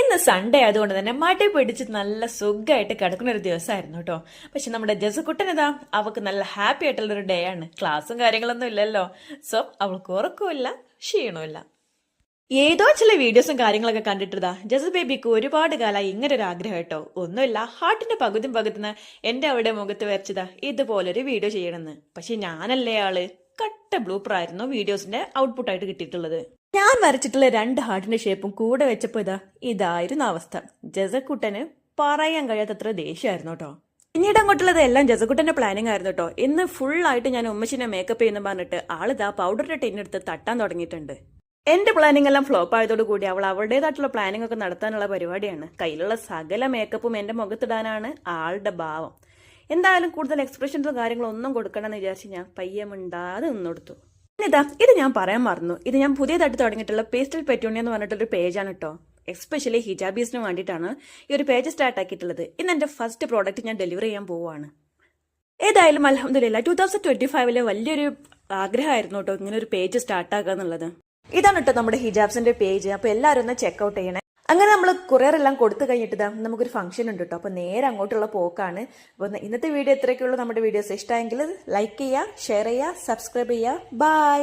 ഇന്ന് സൺഡേ ആയതുകൊണ്ട് തന്നെ മടി പിടിച്ച് നല്ല സുഖമായിട്ട് കിടക്കുന്ന ഒരു ദിവസമായിരുന്നു കേട്ടോ. പക്ഷെ നമ്മുടെ ജസക്കുട്ടൻ ഇതാ അവൾക്ക് നല്ല ഹാപ്പി ആയിട്ടുള്ള ഒരു ഡേ ആണ്. ക്ലാസ്സും കാര്യങ്ങളൊന്നും ഇല്ലല്ലോ. സോ അവൾക്ക് ഉറക്കമില്ല, ക്ഷീണമില്ല. ഏതോ ചില വീഡിയോസും കാര്യങ്ങളൊക്കെ കണ്ടിട്ടതാ ജസ ബേബിക്ക് ഒരുപാട് കാലമായി ഇങ്ങനെ ഒരു ആഗ്രഹം കേട്ടോ. ഒന്നുമില്ല, ഹാർട്ടിന്റെ പകുതിയും പകുതിന്ന് എന്റെ അവിടെ മുഖത്ത് വരച്ചതാ ഇതുപോലൊരു വീഡിയോ ചെയ്യണമെന്ന്. പക്ഷെ ഞാനല്ലേ ആള് കട്ട ബ്ലൂപ്പർ ആയിരുന്നു വീഡിയോസിന്റെ ഔട്ട്പുട്ടായിട്ട് കിട്ടിയിട്ടുള്ളത്. ഞാൻ വരച്ചിട്ടുള്ള രണ്ട് ഹാർട്ടിന്റെ ഷേപ്പും കൂടെ വെച്ചപ്പോ ഇതായിരുന്നു അവസ്ഥ. ജസക്കുട്ടന് പറയാൻ കഴിയാത്തത്ര ദേഷ്യമായിരുന്നു കേട്ടോ. പിന്നീട് അങ്ങോട്ടുള്ളത് എല്ലാം ജസക്കുട്ടന്റെ പ്ലാനിങ് ആയിരുന്നു കേട്ടോ. ഇന്ന് ഫുൾ ആയിട്ട് ഞാൻ ഉമ്മച്ചിനെ മേക്കപ്പ് ചെയ്യുന്ന പറഞ്ഞിട്ട് ആളിതാ പൗഡറിന്റെ ടിന്നെടുത്ത് തട്ടാൻ തുടങ്ങിയിട്ടുണ്ട്. എന്റെ പ്ലാനിങ് എല്ലാം ഫ്ലോപ്പ് ആയതോടുകൂടി അവൾ അവളുടേതായിട്ടുള്ള പ്ലാനിങ് ഒക്കെ നടത്താനുള്ള പരിപാടിയാണ്. കയ്യിലുള്ള സകല മേക്കപ്പും എന്റെ മുഖത്തിടാനാണ് ആളുടെ ഭാവം. എന്തായാലും കൂടുതൽ എക്സ്പ്രഷൻസും കാര്യങ്ങളും ഒന്നും കൊടുക്കണമെന്ന് വിചാരിച്ച് ഞാൻ പയ്യെ മിണ്ടാതെ നിന്നെടുത്തു. ഇത് ഞാൻ പറയാൻ മറന്നു. ഇത് ഞാൻ പുതിയതായിട്ട് തുടങ്ങിയിട്ടുള്ള പേസ്റ്റൽ പെറ്റൂണിയ എന്ന് പറഞ്ഞിട്ടൊരു പേജാണ് കേട്ടോ. എസ്പെഷ്യലി ഹിജാബീസിന് വേണ്ടിയിട്ടാണ് ഈ ഒരു പേജ് സ്റ്റാർട്ട് ആക്കിയിട്ടുള്ളത്. ഇന്ന് എന്റെ ഫസ്റ്റ് പ്രോഡക്റ്റ് ഞാൻ ഡെലിവറി ചെയ്യാൻ പോവുകയാണ്. ഏതായാലും അൽഹംദുലില്ലാ 2025 വലിയൊരു ആഗ്രഹമായിരുന്നു കേട്ടോ ഇങ്ങനെ ഒരു പേജ് സ്റ്റാർട്ട് ആക്കുക എന്നുള്ളത്. ഇതാണ് കേട്ടോ നമ്മുടെ ഹിജാബ്സിന്റെ പേജ്. അപ്പൊ എല്ലാവരും ഒന്ന് ചെക്ക്ഔട്ട് ചെയ്യണേ. അങ്ങനെ നമ്മൾ കൊറിയർ എല്ലാം കൊടുത്തു കഴിഞ്ഞിട്ട് നമുക്കൊരു ഫംഗ്ഷൻ ഉണ്ട് കേട്ടോ. അപ്പൊ നേരെ അങ്ങോട്ടുള്ള പോക്കാണ്. അപ്പൊ ഇന്നത്തെ വീഡിയോ ഇത്രയൊക്കെയുള്ളൂ. നമ്മുടെ വീഡിയോസ് ഇഷ്ടമായെങ്കിൽ ലൈക്ക് ചെയ്യുക, ഷെയർ ചെയ്യുക, സബ്സ്ക്രൈബ് ചെയ്യുക. ബൈ.